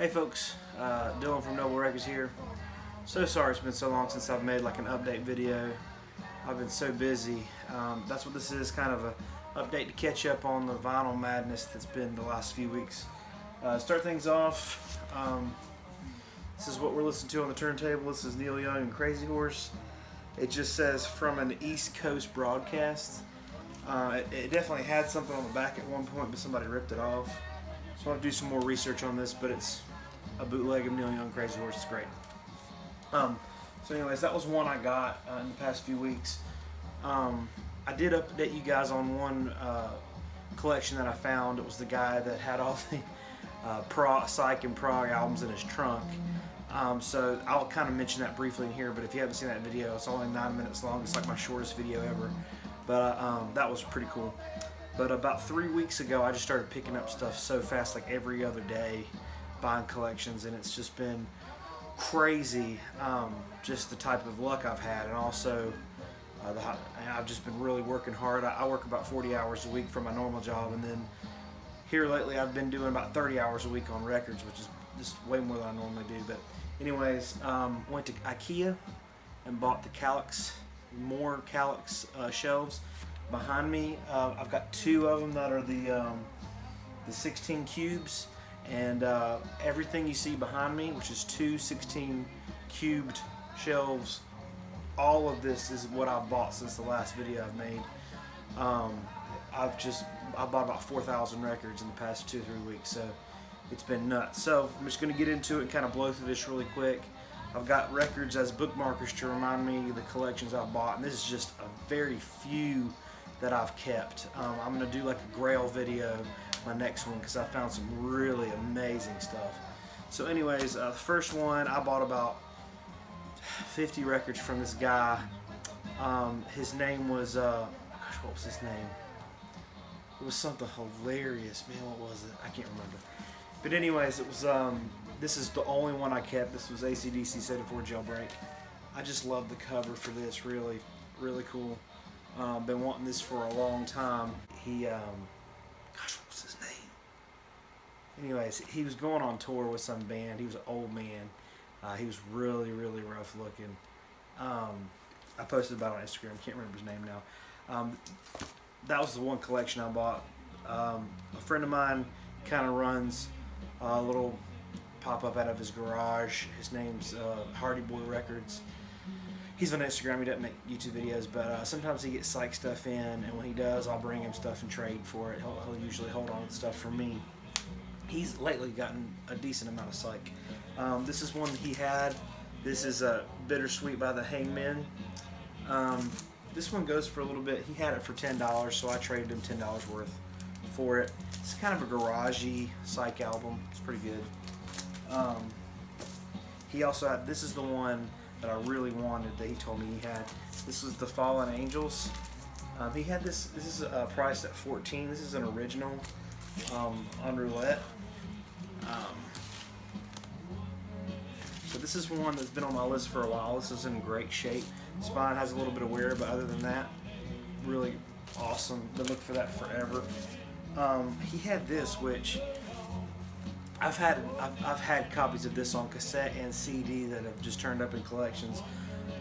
Hey folks, Dylan from Noble Records here. So sorry it's been so long since I've made like an update video. I've been so busy. That's what this is, kind of a update to catch up on the vinyl madness that's been the last few weeks. Start things off, this is what we're listening to on the turntable. This is Neil Young and Crazy Horse. It just says from an East Coast broadcast. It definitely had something on the back at one point, but somebody ripped it off. So I have to do some more research on this, but it's a bootleg of Neil Young, Crazy Horse. It's great. So anyways, that was one I got in the past few weeks. I did update you guys on one collection that I found. It was the guy that had all the Psych and prog albums in his trunk. So I'll kind of mention that briefly in here, but if you haven't seen that video, it's only 9 minutes long. It's like my shortest video ever. But that was pretty cool. But about 3 weeks ago, I just started picking up stuff so fast, like every other day, buying collections, and it's just been crazy, just the type of luck I've had, and also I've just been really working hard. I work about 40 hours a week for my normal job, and then here lately I've been doing about 30 hours a week on records, which is just way more than I normally do. But anyways, went to IKEA and bought more Calyx shelves. Behind me, I've got two of them that are the 16 cubes, and everything you see behind me, which is two 16 cubed shelves, all of this is what I've bought since the last video I've made. I bought about 4,000 records in the past 2 or 3 weeks, so it's been nuts. So I'm just going to get into it and kind of blow through this really quick. I've got records as bookmarkers to remind me of the collections I've bought, and this is just a very few that I've kept. I'm going to do like a Grail video, my next one, because I found some really amazing stuff. So anyways, the first one, I bought about 50 records from this guy. His name was, gosh, what was his name? It was something hilarious. Man, what was it? I can't remember. But anyways, it was, this is the only one I kept. This was AC/DC 74 Jailbreak. I just love the cover for this, really, really cool. Been wanting this for a long time. He, gosh, what was his name? Anyways, he was going on tour with some band. He was an old man. He was really, really rough looking. I posted about it on Instagram. Can't remember his name now. That was the one collection I bought. A friend of mine kind of runs a little pop-up out of his garage. His name's Hardy Boy Records. He's on Instagram. He doesn't make YouTube videos, but sometimes he gets Psych stuff in, and when he does, I'll bring him stuff and trade for it. He'll usually hold on to stuff for me. He's lately gotten a decent amount of Psych. This is one he had. This is Bittersweet by the Hangmen. This one goes for a little bit. He had it for $10, so I traded him $10 worth for it. It's kind of a garagey Psych album. It's pretty good. He also had, this is the one that I really wanted that he told me he had. This was the Fallen Angels. He had this is priced at $14. This is an original on roulette. So this is one that's been on my list for a while. This is in great shape. Spine has a little bit of wear, but other than that, really awesome. Been looking for that forever. He had this, which I've had copies of this on cassette and CD that have just turned up in collections,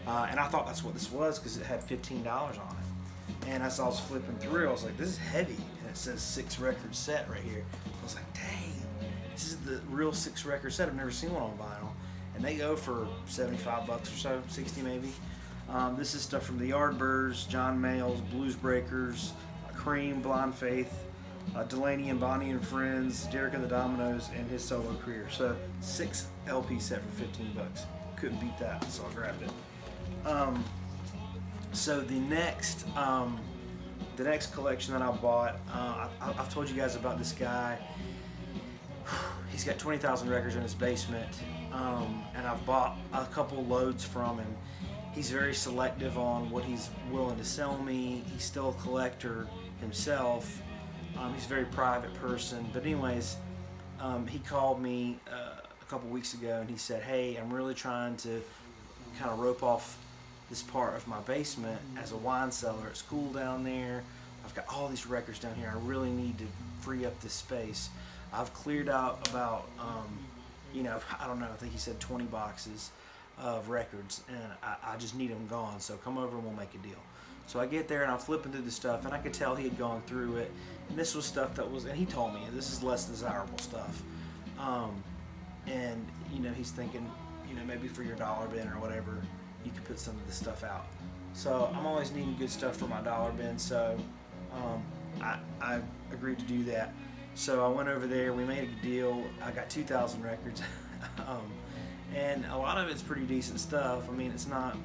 and I thought that's what this was because it had $15 on it. And as I was flipping through, I was like, "This is heavy," and it says 6-record set right here. I was like, "Dang, this is the real 6-record set. I've never seen one on vinyl." And they go for $75 or so, 60 maybe. This is stuff from the Yardbirds, John Mayall's, Blues Breakers, Cream, Blind Faith, Delaney and Bonnie and Friends, Derek and the Dominoes, and his solo career. So 6 LP set for $15. Couldn't beat that, so I grabbed it. So the next collection that I bought, I've told you guys about this guy. He's got 20,000 records in his basement, and I've bought a couple loads from him. He's very selective on what he's willing to sell me. He's still a collector himself. He's a very private person. But anyways, he called me a couple weeks ago and he said, "Hey, I'm really trying to kind of rope off this part of my basement as a wine cellar. It's cool down there. I've got all these records down here. I really need to free up this space. I've cleared out about you know, I don't know, I think he said 20 boxes of records, and I just need them gone, so come over and we'll make a deal. So I get there and I'm flipping through the stuff, and I could tell he had gone through it, and this was stuff that was, and he told me, this is less desirable stuff. And, you know, he's thinking, you know, maybe for your dollar bin or whatever, you could put some of this stuff out. So I'm always needing good stuff for my dollar bin, so I agreed to do that. So I went over there, we made a deal, I got 2,000 records, and a lot of it's pretty decent stuff. I mean, it's not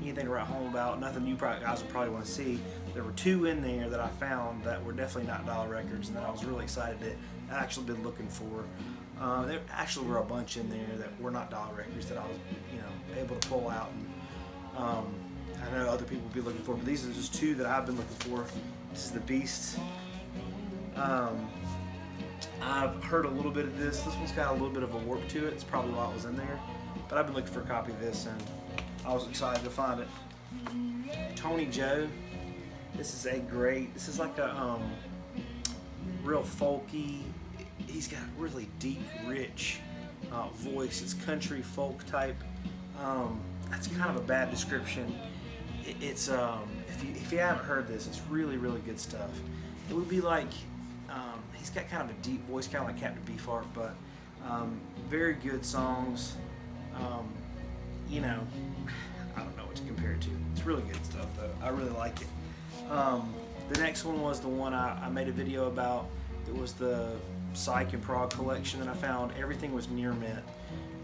anything to write home about, nothing you guys would probably want to see. There were 2 in there that I found that were definitely not dollar records, and that I was really excited that I actually been looking for. There actually were a bunch in there that were not dollar records that I was, you know, able to pull out. And I know other people would be looking for, but these are just 2 that I've been looking for. This is the Beast. I've heard a little bit of this. This one's got a little bit of a warp to it. It's probably why it was in there. But I've been looking for a copy of this, and I was excited to find it. Tony Joe. This is like a real folky. He's got you deep, rich voice. It's country folk type. That's kind of a bad description. It's if you haven't heard this, it's really good stuff. It would be like he's got kind of a deep voice, kind of like Captain Beefheart, but very good songs. You know, I don't know what to compare it to. It's really good stuff though. I really like it. The next one was the one I made a video about. It was the Psych and Prog collection that I found. Everything was near mint.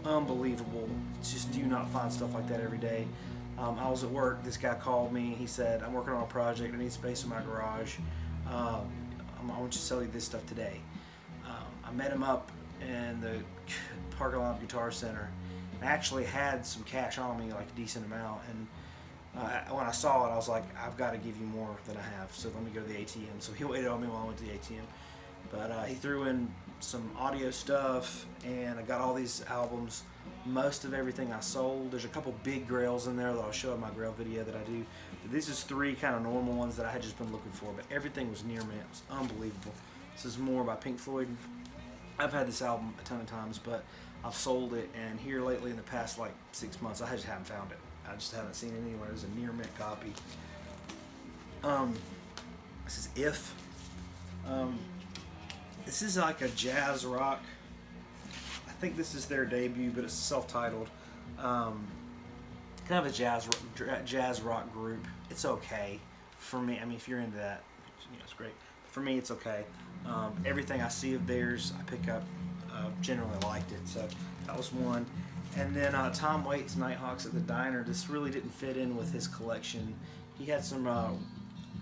Unbelievable. Just do not find stuff like that every day. I was at work. This guy called me. He said, I'm working on a project. I need space in my garage. I want you to sell you this stuff today. I met him up in the parking lot of Guitar Center. I actually had some cash on me, like a decent amount. And when I saw it, I was like, I've got to give you more than I have. So let me go to the ATM. So he waited on me while I went to the ATM. But he threw in some audio stuff, and I got all these albums. Most of everything I sold. There's a couple big grails in there that I'll show in my grail video that I do. But these is 3 kind of normal ones that I had just been looking for, but everything was near mint. It was unbelievable. This is more by Pink Floyd. I've had this album a ton of times, but I've sold it, and here lately in the past like 6 months, I just haven't found it. I just haven't seen it anywhere. There's a near mint copy. This is If. This is like a jazz rock. I think this is their debut, but it's self-titled. Kind of a jazz rock group. It's okay for me. I mean, if you're into that, you know, it's great. For me, it's okay. Everything I see of theirs, I pick up. Generally liked it, so that was one. And then Tom Waits' Nighthawks at the Diner. This really didn't fit in with his collection. He had some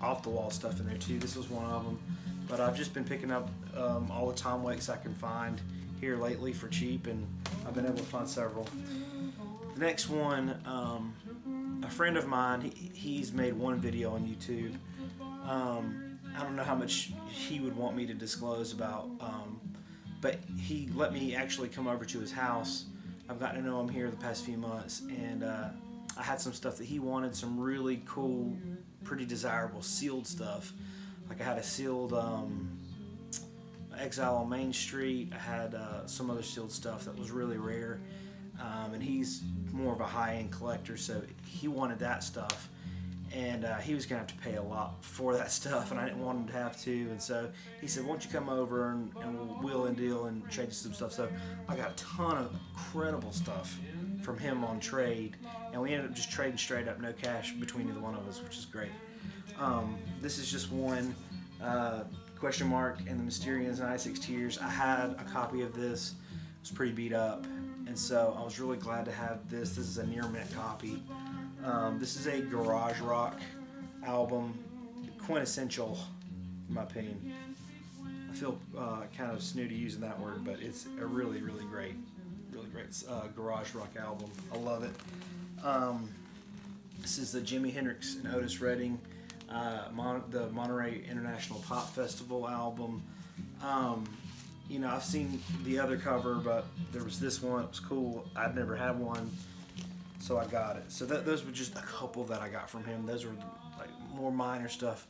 off-the-wall stuff in there too. This was one of them. But I've just been picking up all the Tom Waits I can find here lately for cheap, and I've been able to find several. The next one, a friend of mine, he's made one video on YouTube. I don't know how much he would want me to disclose about, but he let me actually come over to his house. I've gotten to know him here the past few months, and I had some stuff that he wanted, some really cool, pretty desirable sealed stuff. Like I had a sealed Exile on Main Street. I had some other sealed stuff that was really rare. And he's more of a high-end collector, so he wanted that stuff. And he was going to have to pay a lot for that stuff, and I didn't want him to have to. And so he said, why don't you come over and we'll wheel and deal and trade you some stuff. So I got a ton of incredible stuff from him on trade. And we ended up just trading straight up, no cash between either one of us, which is great. This is just one, Question Mark and the Mysterians 96 Tears. I had a copy of this. It was pretty beat up, and so I was really glad to have this. This is a near mint copy. This is a garage rock album, quintessential in my opinion. I feel kind of snooty using that word, but it's a really great garage rock album. I love it. This is the Jimi Hendrix and Otis Redding the Monterey International Pop Festival album. You know, I've seen the other cover, but there was this one. It was cool. I'd never had one, so I got it. So those were just a couple that I got from him. Those were like more minor stuff.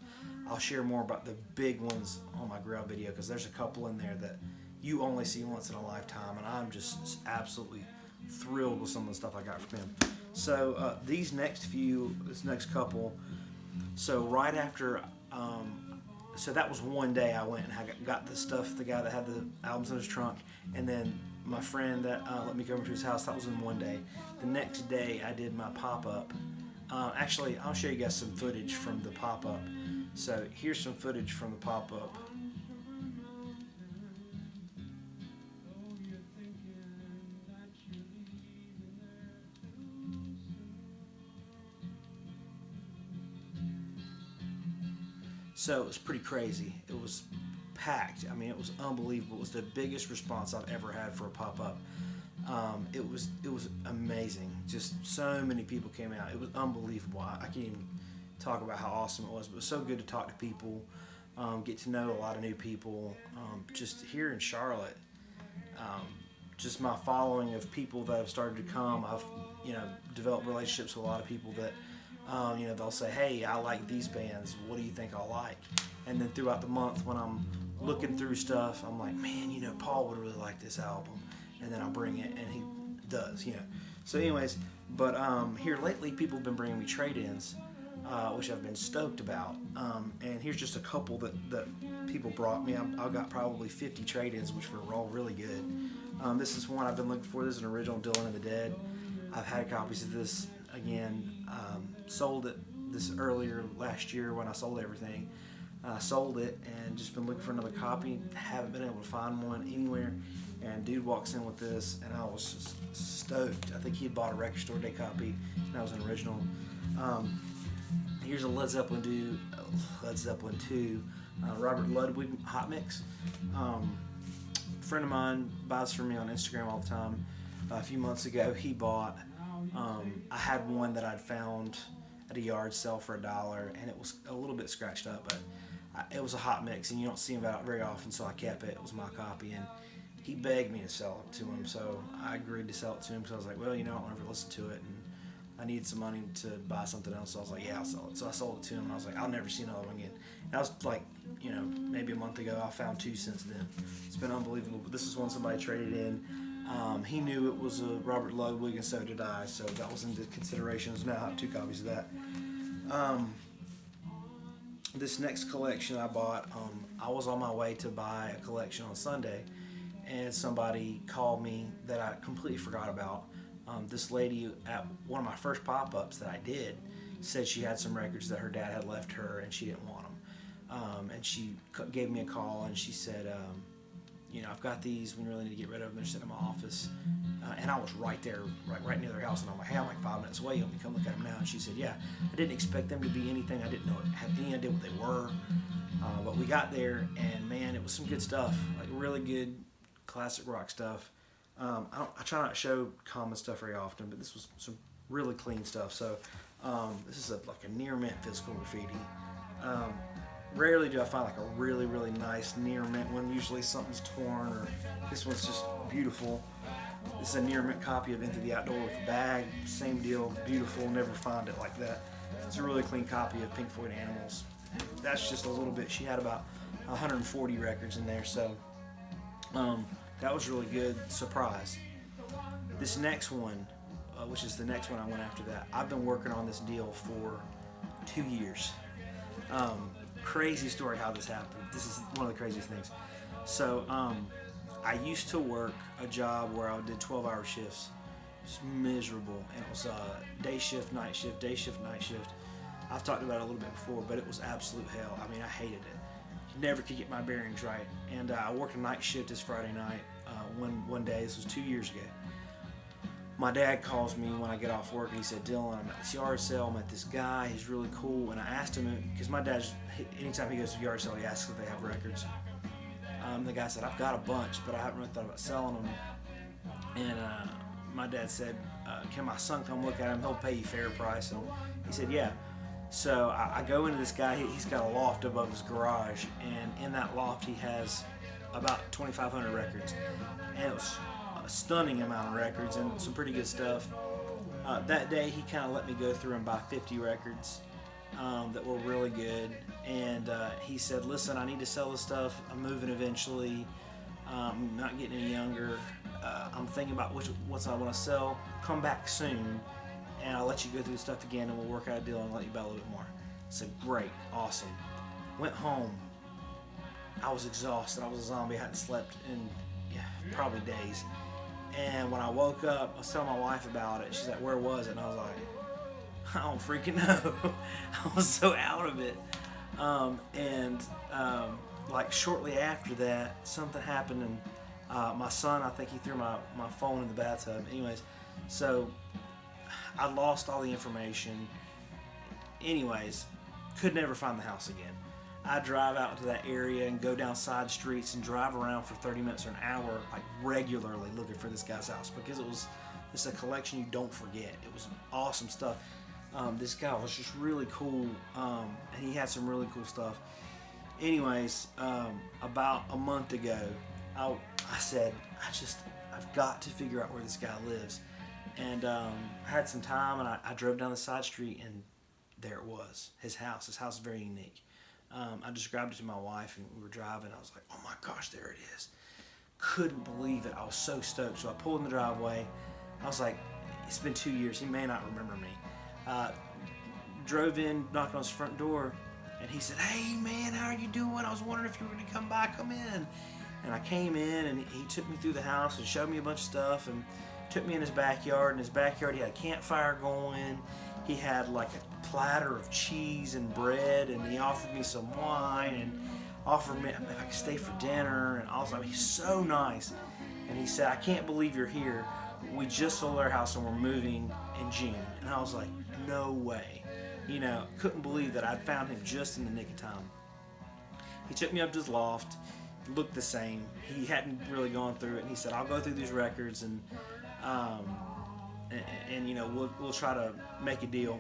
I'll share more about the big ones on my Grail video, because there's a couple in there that you only see once in a lifetime, and I'm just absolutely thrilled with some of the stuff I got from him. So this next couple, so right after, so that was one day I went and I got the stuff, the guy that had the albums in his trunk, and then my friend that let me go over to his house, that was in one day. The next day I did my pop-up. Actually, I'll show you guys some footage from the pop-up. So here's some footage from the pop-up. So it was pretty crazy. It was packed. I mean, it was unbelievable. It was the biggest response I've ever had for a pop-up. It was amazing. Just so many people came out. It was unbelievable. I can't even talk about how awesome it was. But it was so good to talk to people, get to know a lot of new people. Just here in Charlotte, just my following of people that have started to come. I've developed relationships with a lot of people that. They'll say, hey, I like these bands. What do you think I'll like? And then throughout the month when I'm looking through stuff, I'm like, man, Paul would really like this album. And then I'll bring it, and he does, So anyways, but here lately, people have been bringing me trade-ins, which I've been stoked about. And here's just a couple that people brought me. I got probably 50 trade-ins, which were all really good. This is one I've been looking for. This is an original Dylan of the Dead. I've had copies of this. Again, sold it this earlier last year when I sold everything. Sold it and just been looking for another copy. Haven't been able to find one anywhere. And dude walks in with this, and I was just stoked. I think he had bought a Record Store Day copy, and that was an original. Here's a Led Zeppelin 2, Robert Ludwig hot mix. A friend of mine buys from me on Instagram all the time. A few months ago, he bought. I had one that I'd found at a yard sale for $1, and it was a little bit scratched up, but it was a hot mix, and you don't see them out very often, so I kept it. It was my copy, and he begged me to sell it to him, so I agreed to sell it to him because I was like, well, I don't ever listen to it, and I needed some money to buy something else, so I was like, yeah, I'll sell it. So I sold it to him, and I was like, I'll never see another one again. And that was like, maybe a month ago. I found 2 since then. It's been unbelievable, but this is one somebody traded in. He knew it was a Robert Ludwig, and so did I, so that was into considerations. Now I have 2 copies of that. This next collection I bought, I was on my way to buy a collection on Sunday, and somebody called me that I completely forgot about. This lady at one of my first pop-ups that I did said she had some records that her dad had left her and she didn't want them. And she gave me a call and she said, I've got these, we really need to get rid of them. They're sitting in my office. And I was right there, right near their house. And I'm like, hey, I'm like 5 minutes away. You want me to come look at them now? And she said, yeah. I didn't expect them to be anything. I didn't have any idea what they were. But we got there, and man, it was some good stuff. Like really good classic rock stuff. I try not to show common stuff very often, but this was some really clean stuff. So this is like a near mint physical graffiti. Rarely do I find like a really, really nice near mint one. Usually something's torn, or this one's just beautiful. This is a near mint copy of Into the Outdoor with a bag. Same deal, beautiful. Never find it like that. It's a really clean copy of Pink Floyd Animals. That's just a little bit. She had about 140 records in there, so that was really good. Surprise. This next one, which is the next one I went after that, I've been working on this deal for 2 years. Crazy story how this happened. This is one of the craziest things. So I used to work a job where I did 12-hour shifts. Just miserable. And it was day shift, night shift, day shift, night shift. I've talked about it a little bit before, but it was absolute hell. I mean, I hated it. Never could get my bearings right. And I worked a night shift this Friday night. One day, this was 2 years ago. My dad calls me when I get off work and he said, Dylan, I'm at this yard sale, I met this guy, he's really cool. And I asked him, because my dad, anytime he goes to the yard sale, he asks if they have records. The guy said, I've got a bunch, but I haven't really thought about selling them. And my dad said, can my son come look at them? He'll pay you fair price. And he said, yeah. So I go into this guy, he's got a loft above his garage, and in that loft he has about 2,500 records. And it was a stunning amount of records and some pretty good stuff. That day he kind of let me go through and buy 50 records that were really good. And he said, listen, I need to sell this stuff. I'm moving eventually. Not getting any younger. I'm thinking about what's I want to sell. Come back soon, and I'll let you go through the stuff again, and we'll work out a deal and let you buy a little bit more. So great, awesome. Went home. I was exhausted. I was a zombie. I hadn't slept in probably days. And when I woke up, I was telling my wife about it. She's like, "Where was it?" And I was like, "I don't freaking know." I was so out of it. Like shortly after that, something happened, and my son, I think he threw my phone in the bathtub. Anyways, so I lost all the information. Anyways, could never find the house again. I drive out to that area and go down side streets and drive around for 30 minutes or an hour, like regularly looking for this guy's house, because it's a collection you don't forget. It was awesome stuff. This guy was just really cool, and he had some really cool stuff. Anyways, about a month ago, I said, I've got to figure out where this guy lives. And I had some time, and I drove down the side street, and there it was, his house. His house is very unique. I described it to my wife, and we were driving. I was like, "Oh my gosh, there it is." Couldn't believe it. I was so stoked. So I pulled in the driveway. I was like, it's been 2 years. He may not remember me. Drove in, knocked on his front door, and he said, "Hey man, how are you doing? I was wondering if you were going to come by. Come in." And I came in, and he took me through the house and showed me a bunch of stuff, and took me in his backyard. In his backyard, he had a campfire going. He had like a platter of cheese and bread, and he offered me some wine, and offered me if I could stay for dinner. And also, he's so nice. And he said, "I can't believe you're here. We just sold our house and we're moving in June." And I was like, no way. Couldn't believe that I'd found him just in the nick of time. He took me up to his loft. It looked the same. He hadn't really gone through it. And he said, "I'll go through these records and we'll try to make a deal."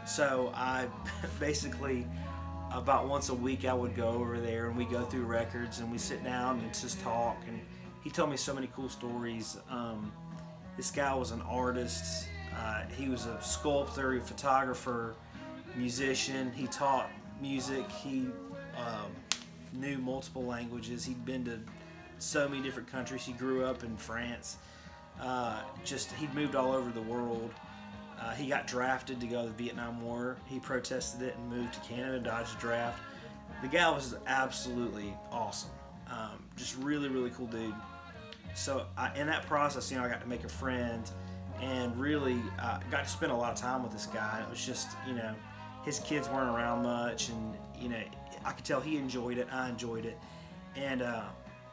So I basically, about once a week, I would go over there, and we go through records, and we sit down and just talk. And he told me so many cool stories. This guy was an artist. He was a sculptor, a photographer, musician. He taught music. He knew multiple languages. He'd been to so many different countries. He grew up in France. He'd moved all over the world. He got drafted to go to the Vietnam War. He protested it and moved to Canada, dodged the draft. The guy was absolutely awesome. Just really, really cool dude. So in that process, I got to make a friend, and really got to spend a lot of time with this guy. It was just, his kids weren't around much, and I could tell he enjoyed it. I enjoyed it, and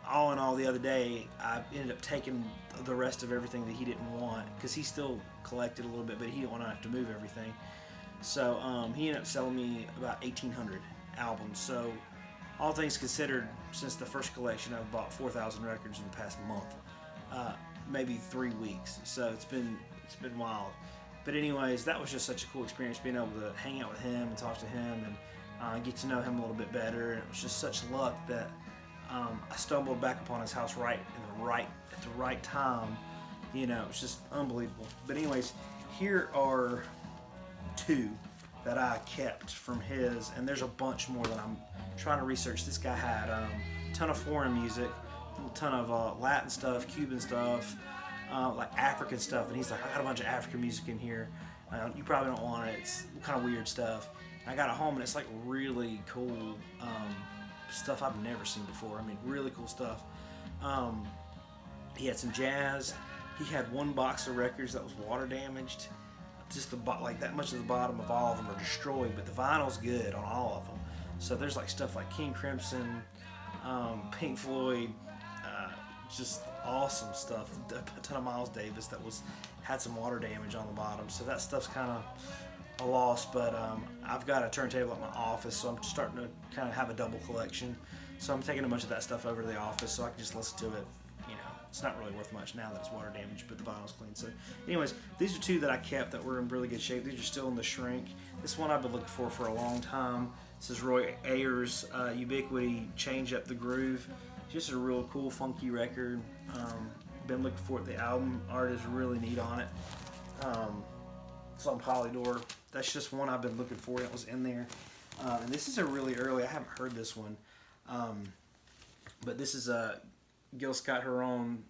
all in all, the other day, I ended up taking the rest of everything that he didn't want, because he still collected a little bit, but he didn't want to have to move everything. So he ended up selling me about 1,800 albums. So all things considered, since the first collection, I've bought 4,000 records in the past month, maybe 3 weeks. So it's been wild. But anyways, that was just such a cool experience, being able to hang out with him and talk to him and get to know him a little bit better. And it was just such luck that I stumbled back upon his house at the right time. It was just unbelievable. But anyways, here are 2 that I kept from his, and there's a bunch more that I'm trying to research. This guy had a ton of foreign music, a ton of Latin stuff, Cuban stuff, like African stuff, and he's like, "I got a bunch of African music in here. You probably don't want it. It's kind of weird stuff." And I got it home, and it's like really cool stuff I've never seen before. Really cool stuff. He had some jazz. He had one box of records that was water damaged. Just like that much of the bottom of all of them are destroyed, but the vinyl's good on all of them. So there's like stuff like King Crimson, Pink Floyd, just awesome stuff. A ton of Miles Davis that had some water damage on the bottom. So that stuff's kind of a loss, but I've got a turntable at my office, so I'm starting to kind of have a double collection. So I'm taking a bunch of that stuff over to the office so I can just listen to it. It's not really worth much now that it's water damaged, but the vinyl's clean. So anyways, these are 2 that I kept that were in really good shape. These are still in the shrink. This one I've been looking for a long time. This is Roy Ayers' Ubiquity, Change Up the Groove. Just a real cool, funky record. Been looking for it. The album art is really neat on it. It's on Polydor. That's just one I've been looking for. It was in there. And this is a really early, I haven't heard this one. But this is Gil Scott Heron,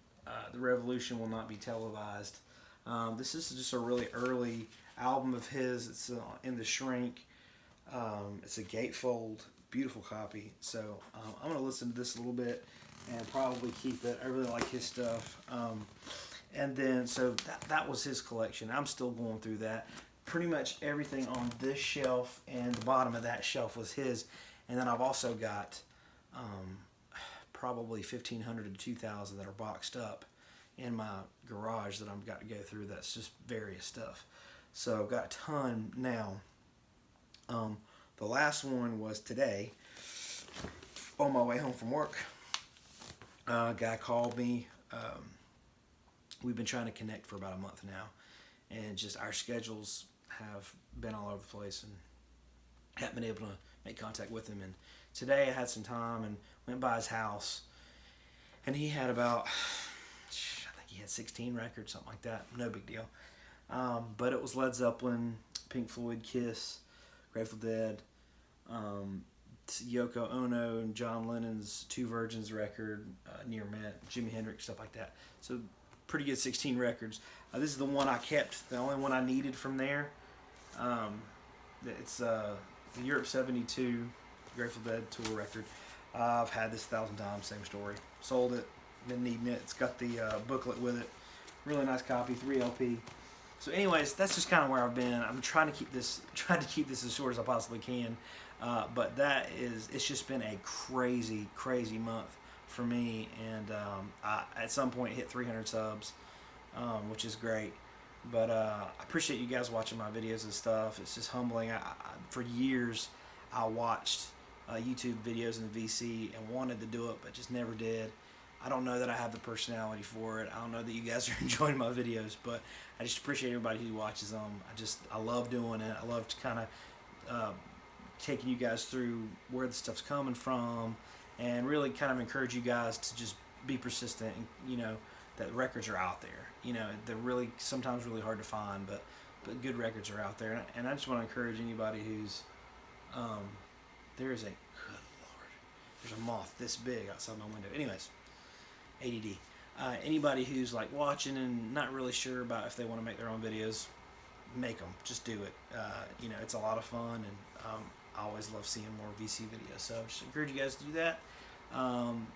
The Revolution Will Not Be Televised. This is just a really early album of his. It's in the Shrink. It's a gatefold, beautiful copy. So I'm going to listen to this a little bit and probably keep it. I really like his stuff. And then, so that was his collection. I'm still going through that. Pretty much everything on this shelf and the bottom of that shelf was his. And then I've also got probably 1,500 to 2,000 that are boxed up in my garage that I've got to go through. That's just various stuff. So I've got a ton now. The last one was today on my way home from work. A guy called me. We've been trying to connect for about a month now, and just our schedules have been all over the place and haven't been able to make contact with him. And today I had some time and went by his house, and he had about, I think he had 16 records, something like that. No big deal. But it was Led Zeppelin, Pink Floyd, Kiss, Grateful Dead, Yoko Ono and John Lennon's Two Virgins record, Near Mint, Jimi Hendrix, stuff like that. So pretty good 16 records. This is the one I kept, the only one I needed from there. It's the Europe 72 Grateful Dead tour record. I've had this 1,000 times, same story. Sold it, been needing it. It's got the booklet with it. Really nice copy, 3LP. So anyways, that's just kind of where I've been. I'm trying to keep this as short as I possibly can. But it's just been a crazy, crazy month for me. And I at some point hit 300 subs, which is great. But I appreciate you guys watching my videos and stuff. It's just humbling. For years, I watched YouTube videos in the VC and wanted to do it, but just never did. I don't know that I have the personality for it. I don't know that you guys are enjoying my videos, but I just appreciate everybody who watches them. I love doing it. I love to kind of taking you guys through where the stuff's coming from, and really kind of encourage you guys to just be persistent. And, you know, that records are out there. You know, they're really sometimes really hard to find, but good records are out there. And I just want to encourage anybody who's there is a, good Lord, there's a moth this big outside my window. Anyways, ADD. Anybody who's like watching and not really sure about if they want to make their own videos, make them. Just do it. You know, it's a lot of fun, and I always love seeing more VC videos. So just encourage you guys to do that.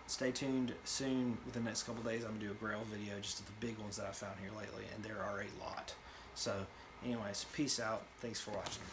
Stay tuned. Soon, within the next couple of days, I'm going to do a Grail video, just of the big ones that I found here lately, and there are a lot. So anyways, peace out. Thanks for watching.